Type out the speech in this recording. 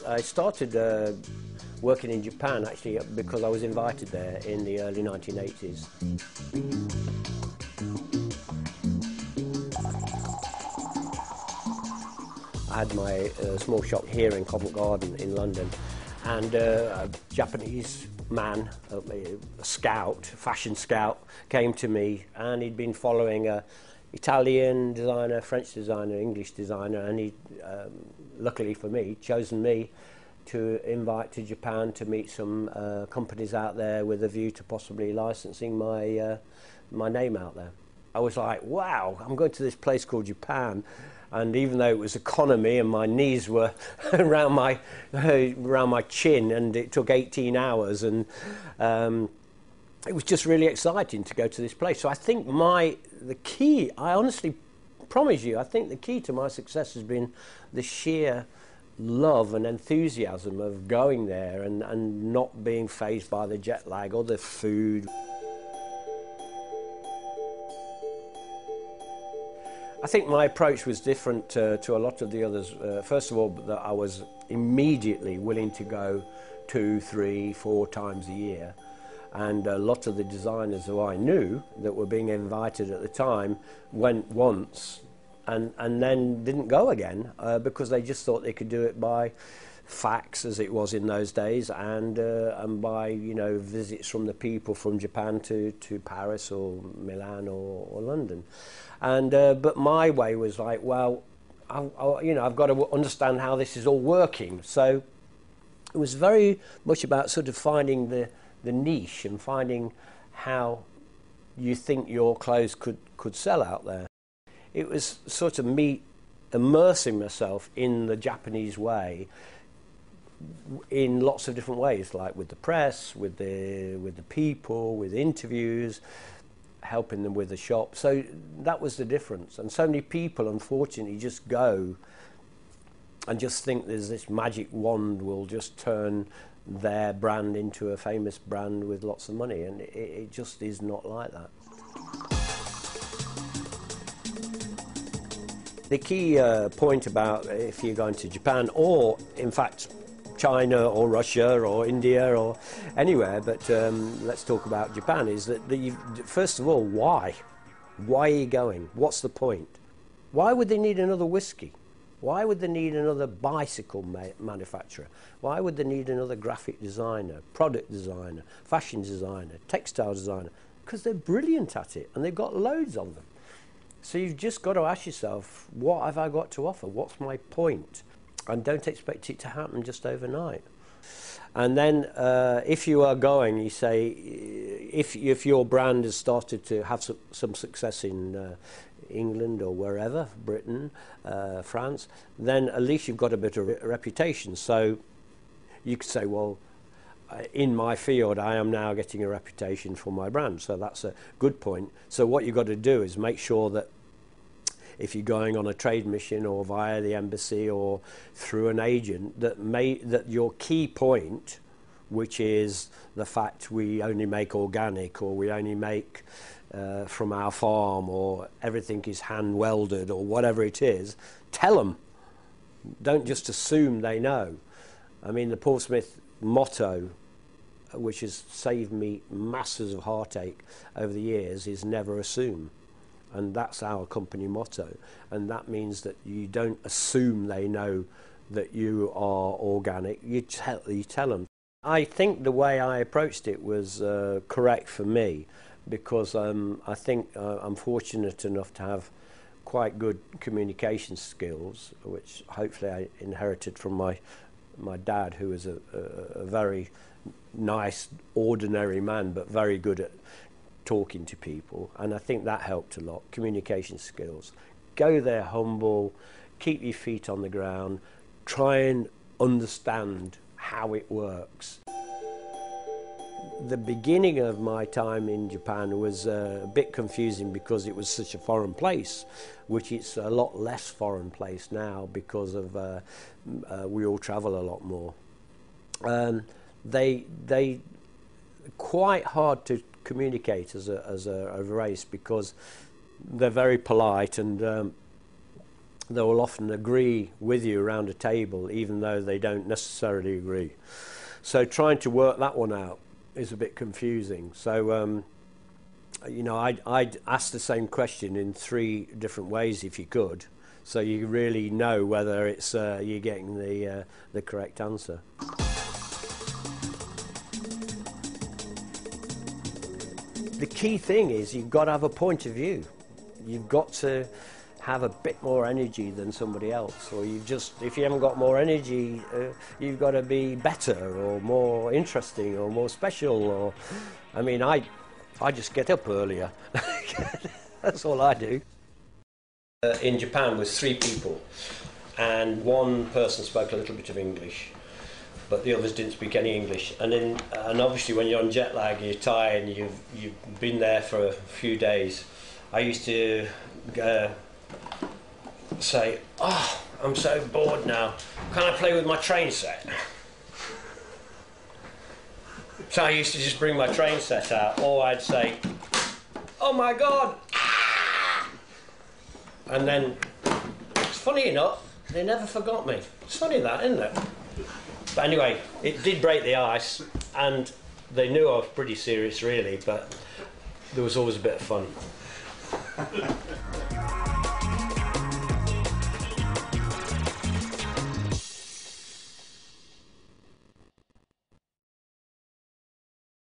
I started working in Japan actually because I was invited there in the early 1980s. I had my small shop here in Covent Garden in London, and a Japanese man, a scout, fashion scout, came to me, and he'd been following a Italian designer, French designer, English designer, and he, luckily for me, chosen me to invite to Japan to meet some companies out there with a view to possibly licensing my name out there. I was like, wow, I'm going to this place called Japan, and even though it was economy and my knees were around my chin, and it took 18 hours, and it was just really exciting to go to this place. So I think the key, I honestly promise you, I think the key to my success has been the sheer love and enthusiasm of going there and not being fazed by the jet lag or the food. I think my approach was different to a lot of the others. First of all, that I was immediately willing to go 2, 3, 4 times a year. And a lot of the designers who I knew that were being invited at the time went once and then didn't go again because they just thought they could do it by fax, as it was in those days, and by visits from the people from Japan to Paris or Milan or London. And but my way was like, well, I've got to understand how this is all working. So it was very much about sort of finding the niche and finding how you think your clothes could sell out there. It was sort of me immersing myself in the Japanese way in lots of different ways, like with the press, with the people, with interviews, helping them with the shop. So that was the difference. And so many people, unfortunately, just go and just think there's this magic wand will just turn their brand into a famous brand with lots of money, and it just is not like that. The key point about if you're going to Japan, or in fact China or Russia or India or anywhere, but let's talk about Japan, is that first of all, why? Why are you going? What's the point? Why would they need another whiskey? Why would they need another bicycle manufacturer? Why would they need another graphic designer, product designer, fashion designer, textile designer? Because they're brilliant at it and they've got loads of them. So you've just got to ask yourself, what have I got to offer? What's my point? And don't expect it to happen just overnight. And then if you are going, you say, if your brand has started to have some success in England or wherever, Britain, France, then at least you've got a bit of reputation. So you could say, well, in my field, I am now getting a reputation for my brand. So that's a good point. So what you've got to do is make sure that if you're going on a trade mission or via the embassy or through an agent, that your key point, which is the fact we only make organic, or we only make from our farm, or everything is hand welded, or whatever it is, tell them. Don't just assume they know. I mean, the Paul Smith motto, which has saved me masses of heartache over the years, is never assume. And that's our company motto. And that means that you don't assume they know that you are organic. You tell them. I think the way I approached it was correct for me, because I think I'm fortunate enough to have quite good communication skills, which hopefully I inherited from my dad, who was a very nice, ordinary man, but very good at talking to people, and I think that helped a lot. Communication skills. Go there humble, keep your feet on the ground, try and understand how it works. The beginning of my time in Japan was a bit confusing because it was such a foreign place, which it's a lot less foreign place now because of we all travel a lot more. They quite hard to communicate as a race, because they're very polite, and they will often agree with you around a table, even though they don't necessarily agree. So trying to work that one out is a bit confusing. So, you know, I'd ask the same question in 3 different ways if you could, so you really know whether it's you're getting the correct answer. The key thing is you've got to have a point of view. You've got to have a bit more energy than somebody else, or if you haven't got more energy, you've got to be better or more interesting or more special. Or, I mean, I just get up earlier. That's all I do. In Japan was 3 people, and one person spoke a little bit of English, but the others didn't speak any English. And obviously when you're on jet lag, you're tired, and you've been there for a few days. I used to say, "Oh, I'm so bored now. Can I play with my train set?" So I used to just bring my train set out, or I'd say, "Oh my God!" And then, it's funny enough, they never forgot me. It's funny that, isn't it? But anyway, it did break the ice, and they knew I was pretty serious really, but there was always a bit of fun.